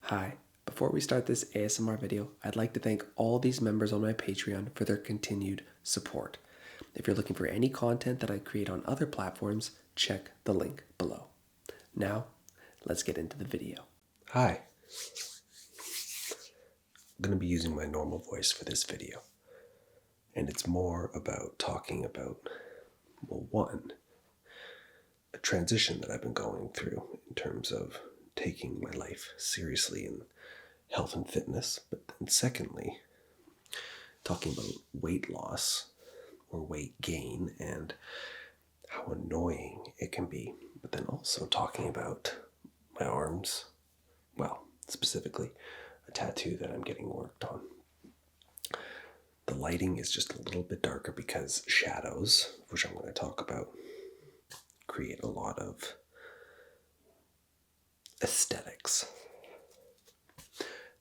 Hi, before we start this ASMR video, I'd like to thank all these members on my Patreon for their continued support. If you're looking for any content that I create on other platforms, check the link below. Now, let's get into the video. Hi. I'm going to be using my normal voice for this video. And it's more about talking about, one, a transition that I've been going through in terms of taking my life seriously in health and fitness, but then secondly, talking about weight loss or weight gain and how annoying it can be, but then also talking about my arms, specifically a tattoo that I'm getting worked on. The lighting is just a little bit darker because shadows, which I'm going to talk about, create a lot of aesthetics.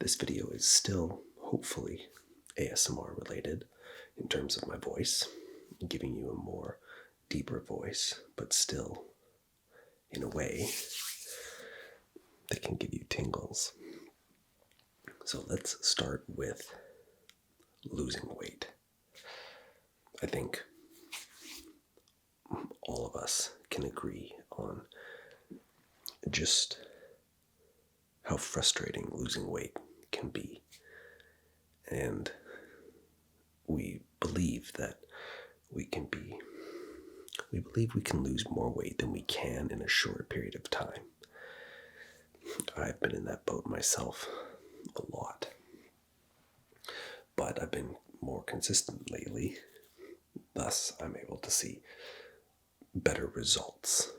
This video is still, hopefully, ASMR related in terms of my voice, giving you a more deeper voice, but still in a way that can give you tingles. So let's start with losing weight. I think all of us can agree on just how frustrating losing weight can be. And we believe that we can lose more weight than we can in a short period of time. I've been in that boat myself a lot. But I've been more consistent lately. Thus, I'm able to see better results.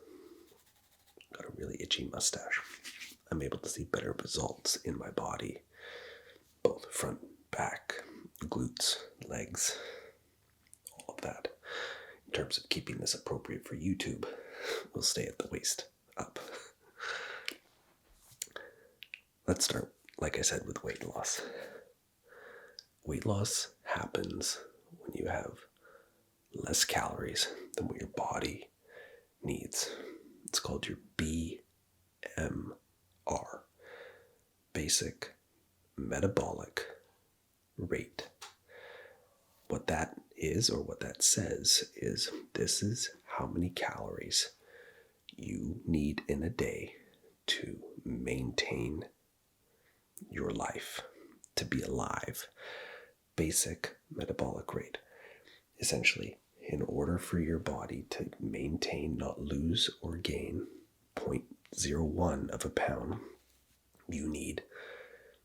Got a really itchy mustache. I'm able to see better results in my body, both front, back, glutes, legs, all of that. In terms of keeping this appropriate for YouTube, we'll stay at the waist up. Let's start, like I said, with weight loss. Weight loss happens when you have less calories than what your body needs. It's called your BMR, basic metabolic rate. What that is, or what that says, is this is how many calories you need in a day to maintain your life, to be alive. Basic metabolic rate. Essentially, in order for your body to maintain, not lose or gain 0.01 of a pound, you need,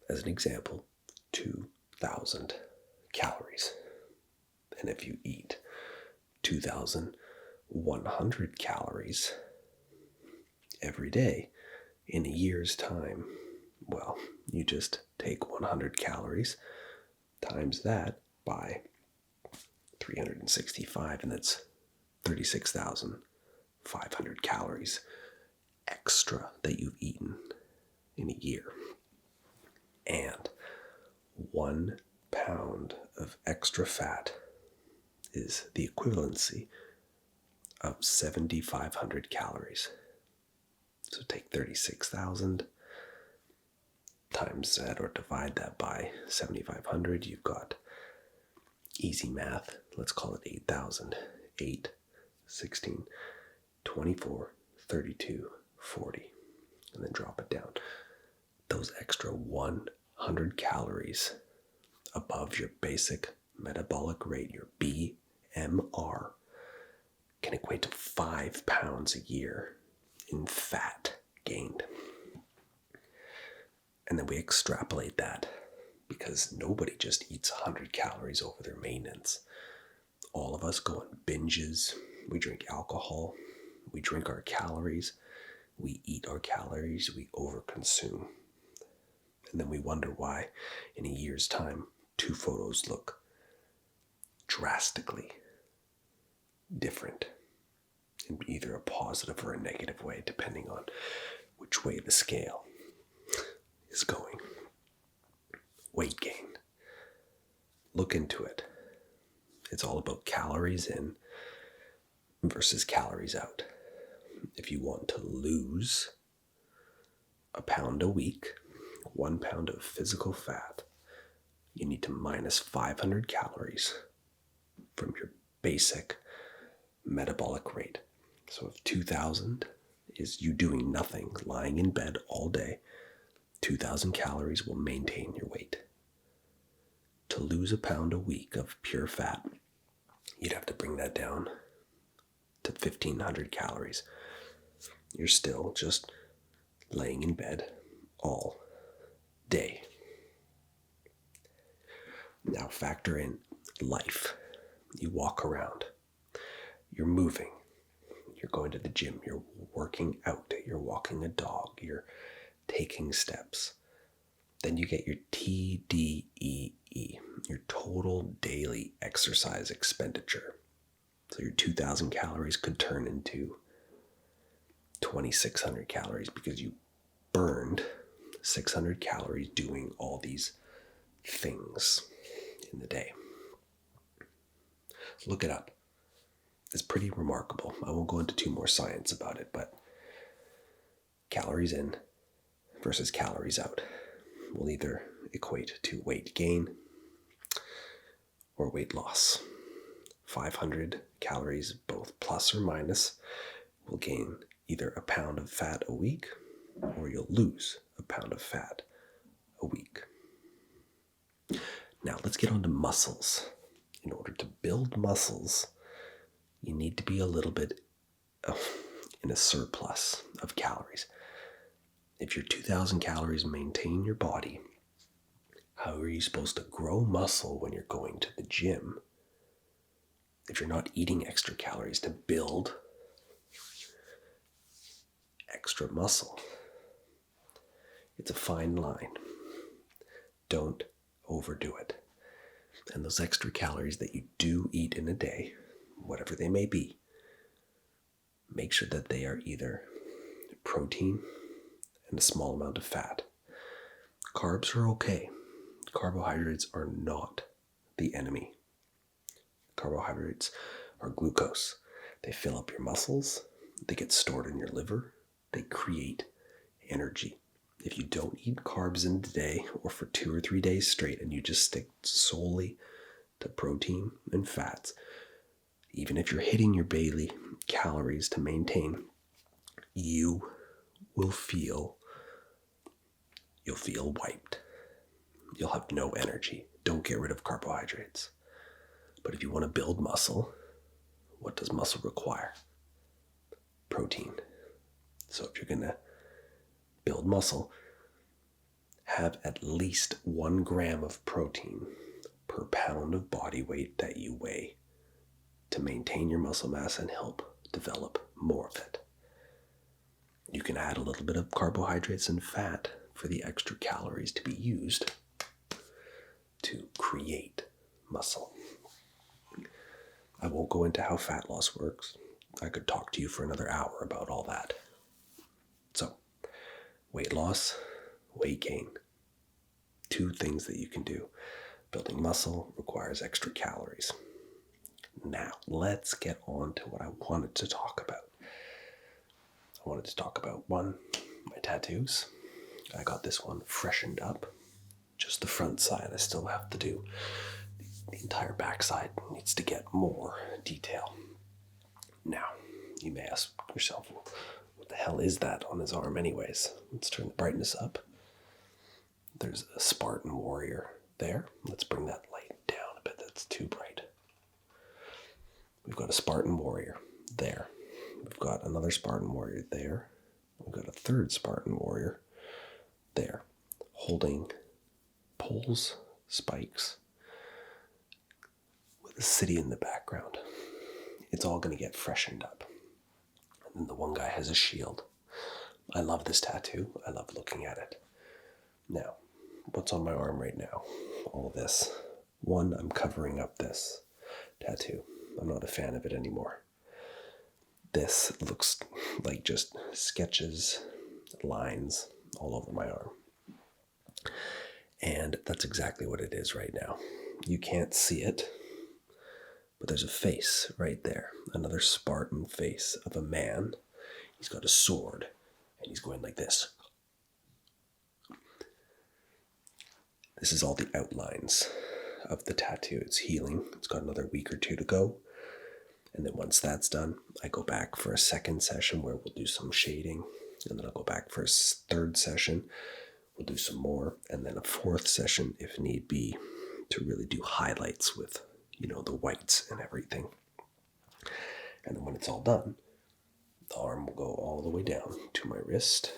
as an example, 2,000 calories. And if you eat 2,100 calories every day in a year's time, you just take 100 calories, times that by 365, and that's 36,500 calories extra that you've eaten in a year. And 1 pound of extra fat is the equivalency of 7,500 calories. So take 36,000 times that, or divide that by 7,500, you've got easy math. Let's call it 8,000. 8, 16, 24, 32, 40. And then drop it down. Those extra 100 calories above your basic metabolic rate, your BMR, can equate to 5 pounds a year in fat gained. And then we extrapolate that, because nobody just eats 100 calories over their maintenance. All of us go on binges. We drink alcohol. We drink our calories. We eat our calories. We overconsume. And then we wonder why, in a year's time, 2 photos look drastically different in either a positive or a negative way, depending on which way the scale is going. Weight gain. Look into it. It's all about calories in versus calories out. If you want to lose a pound a week, 1 pound of physical fat, you need to minus 500 calories from your basic metabolic rate. So if 2,000 is you doing nothing, lying in bed all day, 2,000 calories will maintain your weight. To lose a pound a week of pure fat, you'd have to bring that down to 1,500 calories. You're still just laying in bed all day. Now factor in life. You walk around. You're moving. You're going to the gym. You're working out. You're walking a dog. You're taking steps. Then you get your TDEE, your total daily exercise expenditure. So your 2,000 calories could turn into 2,600 calories because you burned 600 calories doing all these things in the day. Look it up. It's pretty remarkable. I won't go into too more science about it, but calories in versus calories out will either equate to weight gain or weight loss. 500 calories, both plus or minus, will gain either a pound of fat a week or you'll lose a pound of fat a week. Now let's get on to muscles. In order to build muscles, you need to be a little bit in a surplus of calories. If your 2,000 calories maintain your body, how are you supposed to grow muscle when you're going to the gym if you're not eating extra calories to build extra muscle? It's a fine line. Don't overdo it. And those extra calories that you do eat in a day, whatever they may be, make sure that they are either protein and a small amount of fat. Carbs are okay. Carbohydrates are not the enemy. Carbohydrates are glucose. They fill up your muscles. They get stored in your liver. They create energy. If you don't eat carbs in the day or for 2 or 3 days straight and you just stick solely to protein and fats, even if you're hitting your daily calories to maintain, you'll feel wiped. You'll have no energy. Don't get rid of carbohydrates. But if you want to build muscle, what does muscle require? Protein. So if you're going to build muscle, have at least 1 gram of protein per pound of body weight that you weigh to maintain your muscle mass and help develop more of it. You can add a little bit of carbohydrates and fat for the extra calories to be used to create muscle. I won't go into how fat loss works. I could talk to you for another hour about all that. So, weight loss, weight gain. 2 things that you can do. Building muscle requires extra calories. Now, let's get on to what I wanted to talk about. I wanted to talk about, 1, my tattoos. I got this one freshened up. Just the front side I still have to do. The entire back side needs to get more detail. Now, you may ask yourself, what the hell is that on his arm anyways? Let's turn the brightness up. There's a Spartan warrior there. Let's bring that light down a bit. That's too bright. We've got a Spartan warrior there. We've got another Spartan warrior there. We've got a third Spartan warrior there, holding poles, spikes, with a city in the background. It's all going to get freshened up. And then the one guy has a shield. I love this tattoo. I love looking at it. Now, what's on my arm right now? All this. 1, I'm covering up this tattoo. I'm not a fan of it anymore. This looks like just sketches, lines all over my arm. And that's exactly what it is right now. You can't see it, but there's a face right there. Another Spartan face of a man. He's got a sword, and he's going like this. This is all the outlines of the tattoo. It's healing. It's got another week or two to go. And then once that's done, I go back for a second session where we'll do some shading. And then I'll go back for a third session. We'll do some more. And then a fourth session, if need be, to really do highlights with, the whites and everything. And then when it's all done, the arm will go all the way down to my wrist.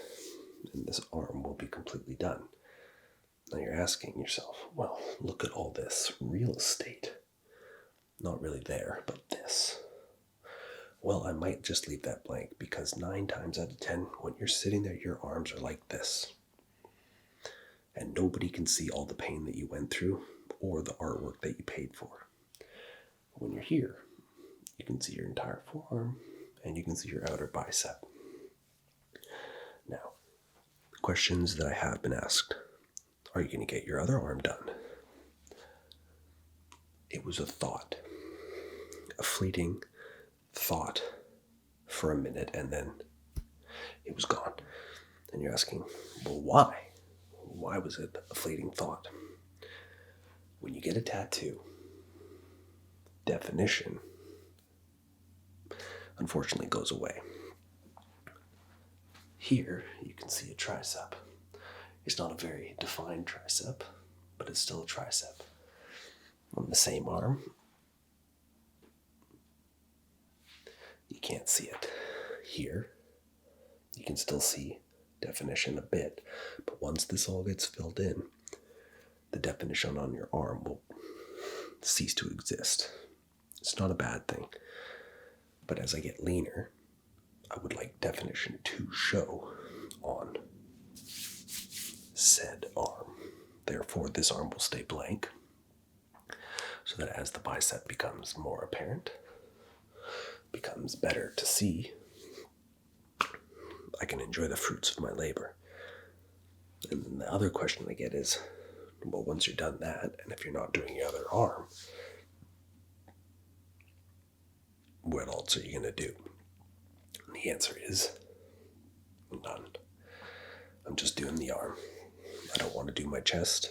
And this arm will be completely done. Now you're asking yourself, well, look at all this real estate. Not really there, but this. Well, I might just leave that blank because 9 times out of 10, when you're sitting there, your arms are like this. And nobody can see all the pain that you went through or the artwork that you paid for. When you're here, you can see your entire forearm and you can see your outer bicep. Now, questions that I have been asked. Are you going to get your other arm done? It was a thought, a fleeting thought for a minute, and then it was gone. And you're asking, well, why? Why was it a fleeting thought? When you get a tattoo, definition unfortunately goes away. Here, you can see a tricep. It's not a very defined tricep, but it's still a tricep. On the same arm, you can't see it. Here, you can still see definition a bit, but once this all gets filled in, the definition on your arm will cease to exist. It's not a bad thing, but as I get leaner, I would like definition to show on said arm. Therefore, this arm will stay blank, so that as the bicep becomes more apparent, becomes better to see, I can enjoy the fruits of my labor. And then the other question I get is, well, once you're done that, and if you're not doing your other arm, what else are you going to do? And the answer is none. I'm just doing the arm. I don't want to do my chest.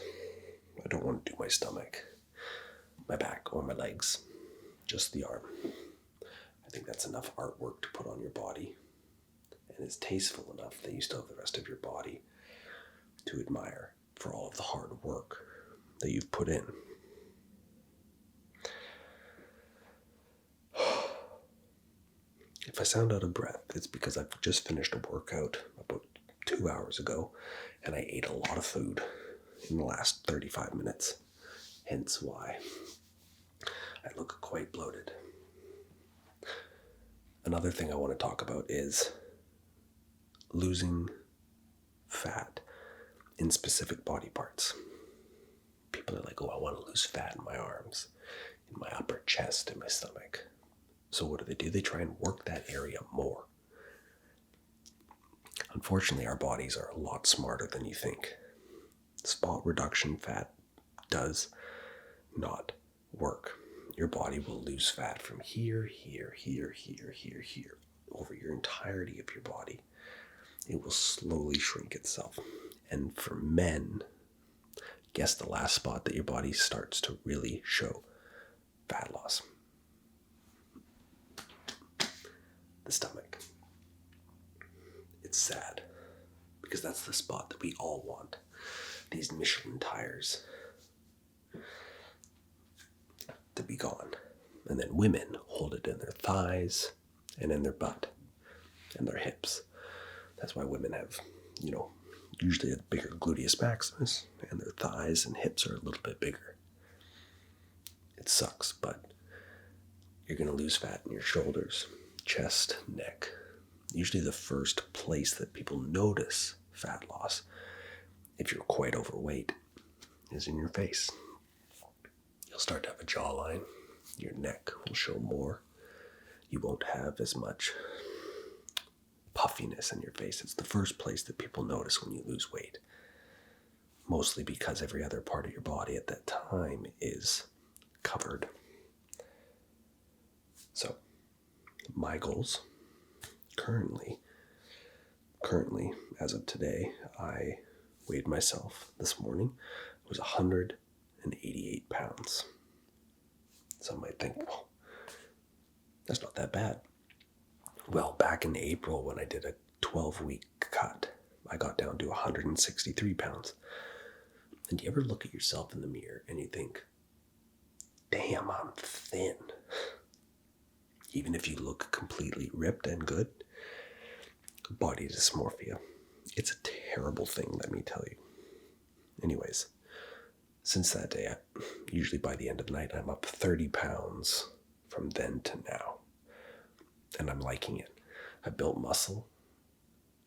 I don't want to do my stomach, my back, or my legs. Just the arm. I think that's enough artwork to put on your body, and it's tasteful enough that you still have the rest of your body to admire for all of the hard work that you've put in. If I sound out of breath, it's because I've just finished a workout about 2 hours ago, and I ate a lot of food in the last 35 minutes, hence why I look quite bloated. Another thing I want to talk about is losing fat in specific body parts. People are like, oh, I want to lose fat in my arms, in my upper chest, in my stomach. So what do? They try and work that area more. Unfortunately, our bodies are a lot smarter than you think. Spot reduction fat does not work. Your body will lose fat from here, over your entirety of your body. It will slowly shrink itself. And for men, guess the last spot that your body starts to really show fat loss. The stomach. It's sad, because that's the spot that we all want. These Michelin tires to be gone. And then women hold it in their thighs and in their butt and their hips. That's why women have, usually a bigger gluteus maximus, and their thighs and hips are a little bit bigger. It sucks, but you're going to lose fat in your shoulders, chest, neck. Usually the first place that people notice fat loss, if you're quite overweight, is in your face. You'll start to have a jawline. Your neck will show more. You won't have as much puffiness in your face. It's the first place that people notice when you lose weight. Mostly because every other part of your body at that time is covered. So, my goals currently, as of today, I weighed myself this morning. was 188 pounds. Some might think, well, that's not that bad. Well, back in April when I did a 12-week cut, I got down to 163 pounds. And do you ever look at yourself in the mirror and you think, damn, I'm thin? Even if you look completely ripped and good, body dysmorphia, it's a terrible thing, let me tell you. Anyways, since that day, usually by the end of the night, I'm up 30 pounds from then to now. And I'm liking it. I built muscle,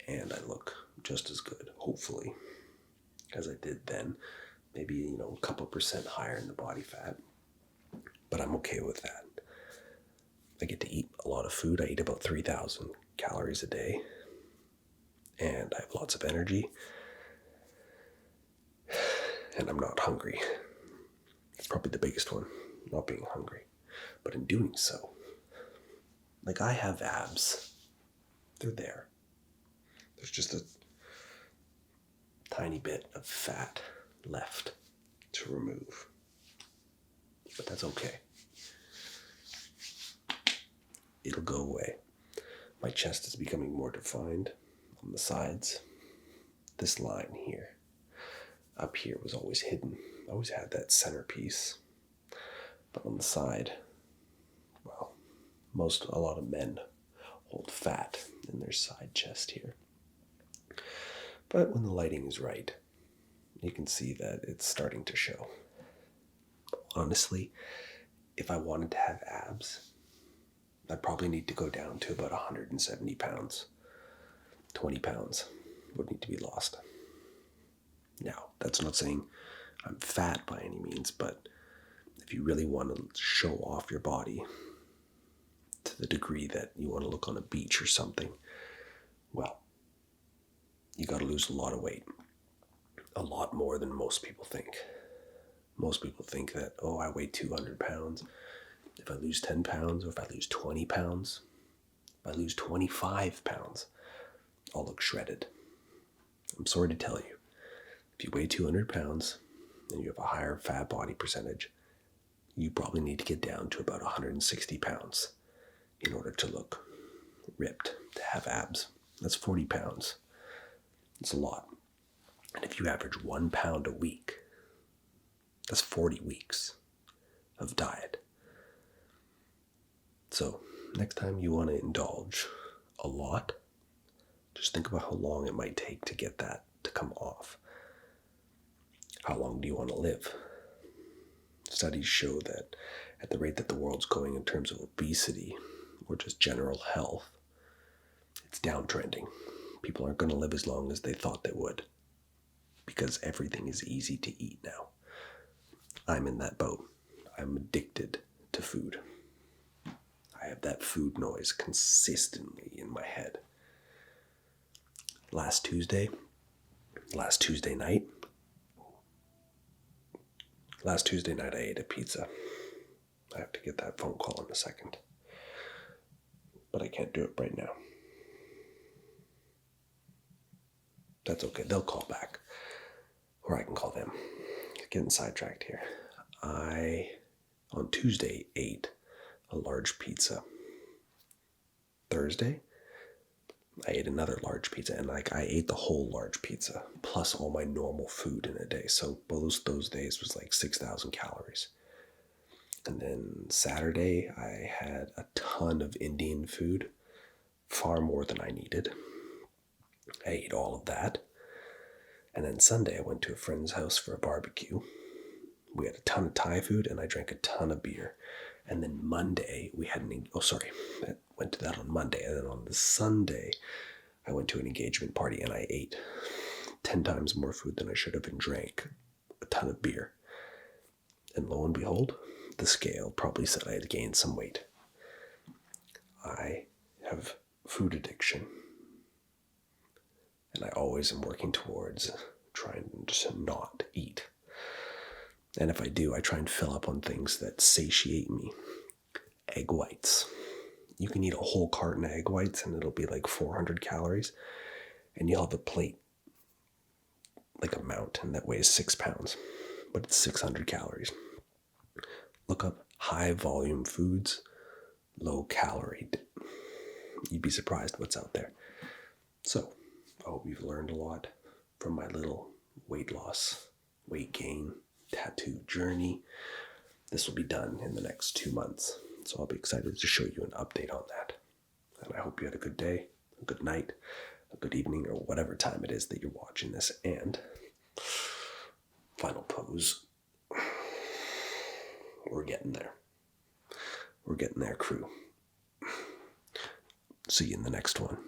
and I look just as good, hopefully, as I did then. Maybe, a couple percent higher in the body fat. But I'm okay with that. I get to eat a lot of food. I eat about 3,000 calories a day. And I have lots of energy. And I'm not hungry. It's probably the biggest one, not being hungry. But in doing so, I have abs. They're there. There's just a tiny bit of fat left to remove. But that's okay. It'll go away. My chest is becoming more defined on the sides. This line here, up here, was always hidden. I always had that centerpiece. But on the side, well, a lot of men hold fat in their side chest here. But when the lighting is right, you can see that it's starting to show. Honestly, if I wanted to have abs, I'd probably need to go down to about 170 pounds. 20 pounds would need to be lost. Now, that's not saying I'm fat by any means, but if you really want to show off your body to the degree that you want to look on a beach or something, well, you got to lose a lot of weight. A lot more than most people think. Most people think that, I weigh 200 pounds. If I lose 10 pounds, or if I lose 20 pounds, if I lose 25 pounds, I'll look shredded. I'm sorry to tell you, if you weigh 200 pounds and you have a higher fat body percentage, you probably need to get down to about 160 pounds in order to look ripped, to have abs. That's 40 pounds. It's a lot. And if you average 1 pound a week, that's 40 weeks of diet. So next time you want to indulge a lot, just think about how long it might take to get that to come off. How long do you want to live? Studies show that at the rate that the world's going in terms of obesity or just general health, it's downtrending. People aren't going to live as long as they thought they would because everything is easy to eat now. I'm in that boat. I'm addicted to food. I have that food noise consistently in my head. Last Tuesday night, I ate a pizza. I have to get that phone call in a second. But I can't do it right now. That's okay. They'll call back. Or I can call them. Getting sidetracked here. I, on Tuesday, ate a large pizza. Thursday, I ate another large pizza, and I ate the whole large pizza plus all my normal food in a day. So both those days was 6,000 calories. And then Saturday, I had a ton of Indian food, far more than I needed. I ate all of that. And then Sunday, I went to a friend's house for a barbecue. We had a ton of Thai food, and I drank a ton of beer. And then Monday, I went to that on Monday. And then on the Sunday, I went to an engagement party, and I ate 10 times more food than I should have and drank a ton of beer. And lo and behold, the scale probably said I had gained some weight. I have food addiction. And I always am working towards trying to just not eat. And if I do, I try and fill up on things that satiate me. Egg whites. You can eat a whole carton of egg whites and it'll be 400 calories. And you'll have a plate, like a mountain that weighs 6 pounds. but it's 600 calories. Look up high volume foods, low calorie. You'd be surprised what's out there. So, I hope you've learned a lot from my little weight loss, weight gain, tattoo journey. This will be done in the next 2 months, so I'll be excited to show you an update on that. And I hope you had a good day, a good night, a good evening, or whatever time it is that you're watching this. And final pose. We're getting there. We're getting there, crew. See you in the next one.